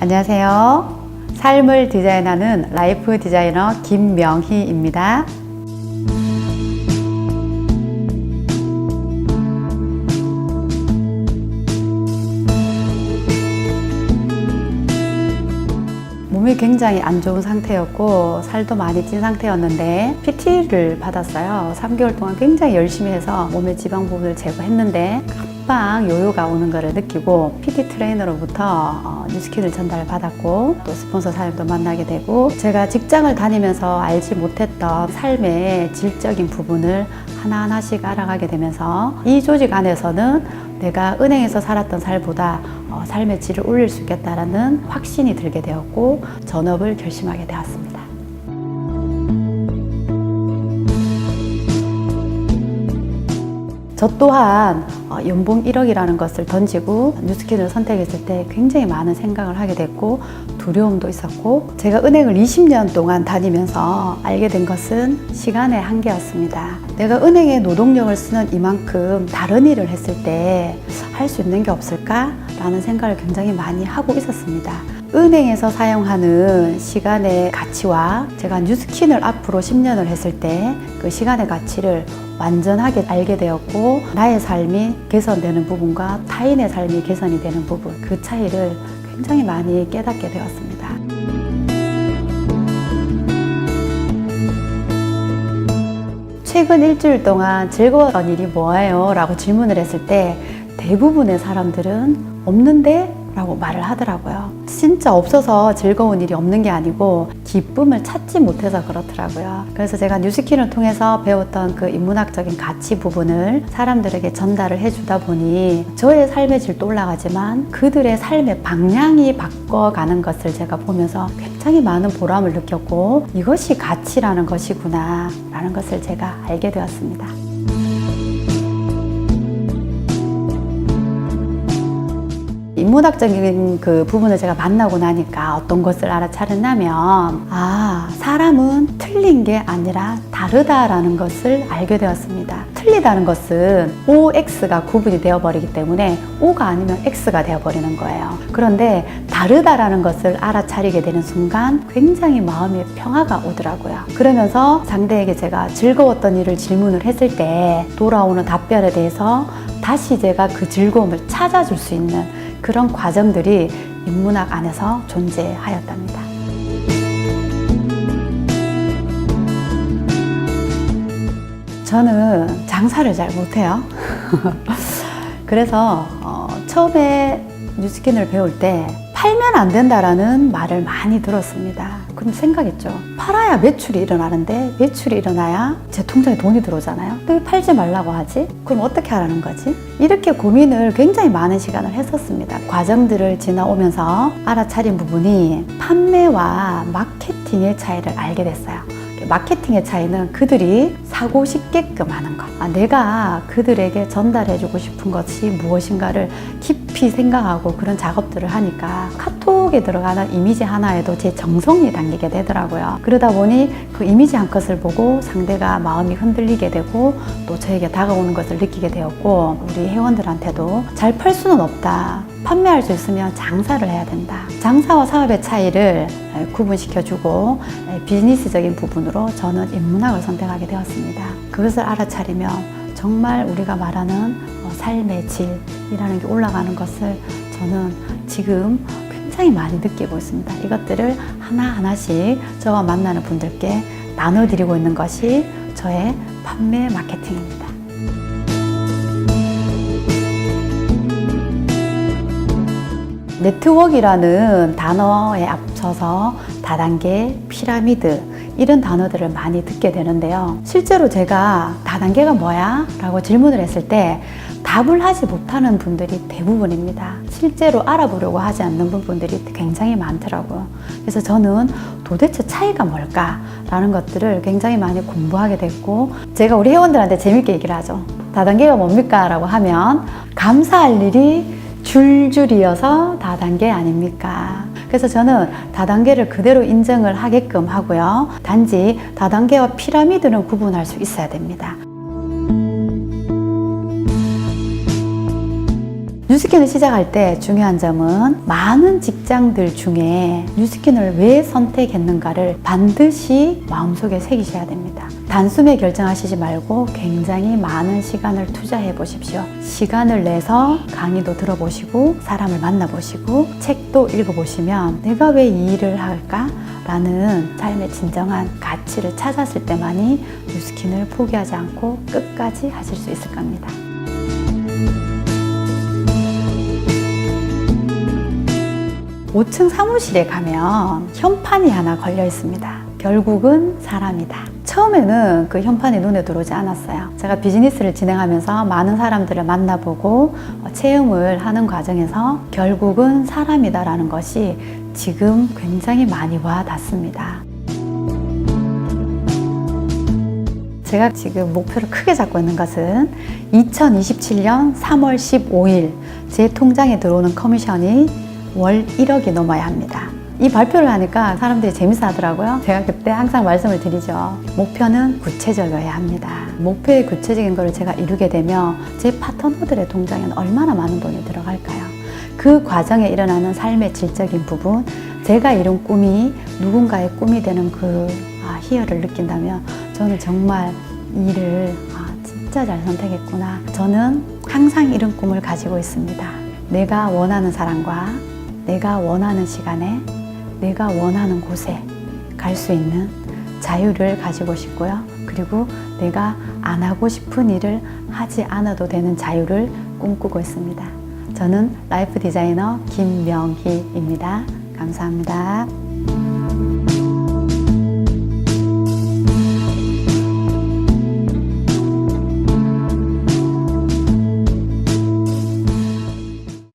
안녕하세요. 삶을 디자인하는 라이프 디자이너 김명희입니다. 몸이 굉장히 안 좋은 상태였고 살도 많이 찐 상태였는데 PT를 받았어요. 3개월 동안 굉장히 열심히 해서 몸의 지방 부분을 제거했는데 금방 요요가 오는 것을 느끼고 PT 트레이너로부터 뉴스킨을 전달을 받았고 또 스폰서 사장도 만나게 되고 제가 직장을 다니면서 알지 못했던 삶의 질적인 부분을 하나하나씩 알아가게 되면서 이 조직 안에서는 내가 은행에서 살았던 삶보다 삶의 질을 올릴 수 있겠다라는 확신이 들게 되었고 전업을 결심하게 되었습니다. 저 또한 연봉 1억이라는 것을 던지고 뉴스킨을 선택했을 때 굉장히 많은 생각을 하게 됐고 두려움도 있었고 제가 은행을 20년 동안 다니면서 알게 된 것은 시간의 한계였습니다. 내가 은행에 노동력을 쓰는 이만큼 다른 일을 했을 때 할 수 있는 게 없을까? 라는 생각을 굉장히 많이 하고 있었습니다. 은행에서 사용하는 시간의 가치와 제가 뉴스킨을 앞으로 10년을 했을 때 그 시간의 가치를 완전하게 알게 되었고 나의 삶이 개선되는 부분과 타인의 삶이 개선이 되는 부분 그 차이를 굉장히 많이 깨닫게 되었습니다. 최근 일주일 동안 즐거웠던 일이 뭐예요? 라고 질문을 했을 때 대부분의 사람들은 없는데? 라고 말을 하더라고요. 진짜 없어서 즐거운 일이 없는 게 아니고 기쁨을 찾지 못해서 그렇더라고요. 그래서 제가 뉴스킨을 통해서 배웠던 그 인문학적인 가치 부분을 사람들에게 전달을 해주다 보니 저의 삶의 질도 올라가지만 그들의 삶의 방향이 바꿔가는 것을 제가 보면서 굉장히 많은 보람을 느꼈고 이것이 가치라는 것이구나 라는 것을 제가 알게 되었습니다. 인문학적인 그 부분을 제가 만나고 나니까 어떤 것을 알아차렸냐면 사람은 틀린 게 아니라 다르다라는 것을 알게 되었습니다. 틀리다는 것은 OX가 구분이 되어버리기 때문에 O가 아니면 X가 되어버리는 거예요. 그런데 다르다라는 것을 알아차리게 되는 순간 굉장히 마음의 평화가 오더라고요. 그러면서 상대에게 제가 즐거웠던 일을 질문을 했을 때 돌아오는 답변에 대해서 다시 제가 그 즐거움을 찾아줄 수 있는 그런 과정들이 인문학 안에서 존재하였답니다. 저는 장사를 잘 못해요. 그래서 처음에 뉴스킨을 배울 때 팔면 안 된다라는 말을 많이 들었습니다. 그럼 생각했죠. 팔아야 매출이 일어나는데 매출이 일어나야 제 통장에 돈이 들어오잖아요. 왜 팔지 말라고 하지? 그럼 어떻게 하라는 거지? 이렇게 고민을 굉장히 많은 시간을 했었습니다. 과정들을 지나오면서 알아차린 부분이 판매와 마케팅의 차이를 알게 됐어요. 마케팅의 차이는 그들이 사고 싶게끔 하는 것. 내가 그들에게 전달해주고 싶은 것이 무엇인가를 깊이 생각하고 그런 작업들을 하니까 카톡에 들어가는 이미지 하나에도 제 정성이 담기게 되더라고요. 그러다 보니 그 이미지 한 컷을 보고 상대가 마음이 흔들리게 되고 또 저에게 다가오는 것을 느끼게 되었고 우리 회원들한테도 잘 팔 수는 없다. 판매할 수 있으면 장사를 해야 된다. 장사와 사업의 차이를 구분시켜주고 비즈니스적인 부분으로 저는 인문학을 선택하게 되었습니다. 그것을 알아차리면 정말 우리가 말하는 삶의 질이라는 게 올라가는 것을 저는 지금 굉장히 많이 느끼고 있습니다. 이것들을 하나하나씩 저와 만나는 분들께 나눠드리고 있는 것이 저의 판매 마케팅입니다. 네트워크라는 단어에 앞서서 다단계, 피라미드 이런 단어들을 많이 듣게 되는데요. 실제로 제가 다단계가 뭐야? 라고 질문을 했을 때 답을 하지 못하는 분들이 대부분입니다. 실제로 알아보려고 하지 않는 분들이 굉장히 많더라고요. 그래서 저는 도대체 차이가 뭘까? 라는 것들을 굉장히 많이 공부하게 됐고 제가 우리 회원들한테 재밌게 얘기를 하죠. 다단계가 뭡니까? 라고 하면 감사할 일이 줄줄이어서 다단계 아닙니까? 그래서 저는 다단계를 그대로 인정을 하게끔 하고요. 단지 다단계와 피라미드는 구분할 수 있어야 됩니다. 뉴스킨을 시작할 때 중요한 점은 많은 직장들 중에 뉴스킨을 왜 선택했는가를 반드시 마음속에 새기셔야 됩니다. 단숨에 결정하시지 말고 굉장히 많은 시간을 투자해 보십시오. 시간을 내서 강의도 들어보시고 사람을 만나보시고 책도 읽어보시면 내가 왜 이 일을 할까? 라는 삶의 진정한 가치를 찾았을 때만이 뉴스킨을 포기하지 않고 끝까지 하실 수 있을 겁니다. 5층 사무실에 가면 현판이 하나 걸려 있습니다. 결국은 사람이다. 처음에는 그 현판이 눈에 들어오지 않았어요. 제가 비즈니스를 진행하면서 많은 사람들을 만나보고 체험을 하는 과정에서 결국은 사람이다라는 것이 지금 굉장히 많이 와 닿습니다. 제가 지금 목표를 크게 잡고 있는 것은 2027년 3월 15일 제 통장에 들어오는 커미션이 월 1억이 넘어야 합니다. 이 발표를 하니까 사람들이 재밌어 하더라고요. 제가 그때 항상 말씀을 드리죠. 목표는 구체적이어야 합니다. 목표의 구체적인 것을 제가 이루게 되면 제 파트너들의 통장에는 얼마나 많은 돈이 들어갈까요? 그 과정에 일어나는 삶의 질적인 부분, 제가 이룬 꿈이 누군가의 꿈이 되는 그 희열을 느낀다면 저는 정말 일을 진짜 잘 선택했구나. 저는 항상 이런 꿈을 가지고 있습니다. 내가 원하는 사람과 내가 원하는 시간에 내가 원하는 곳에 갈 수 있는 자유를 가지고 싶고요. 그리고 내가 안 하고 싶은 일을 하지 않아도 되는 자유를 꿈꾸고 있습니다. 저는 라이프 디자이너 김명희입니다. 감사합니다.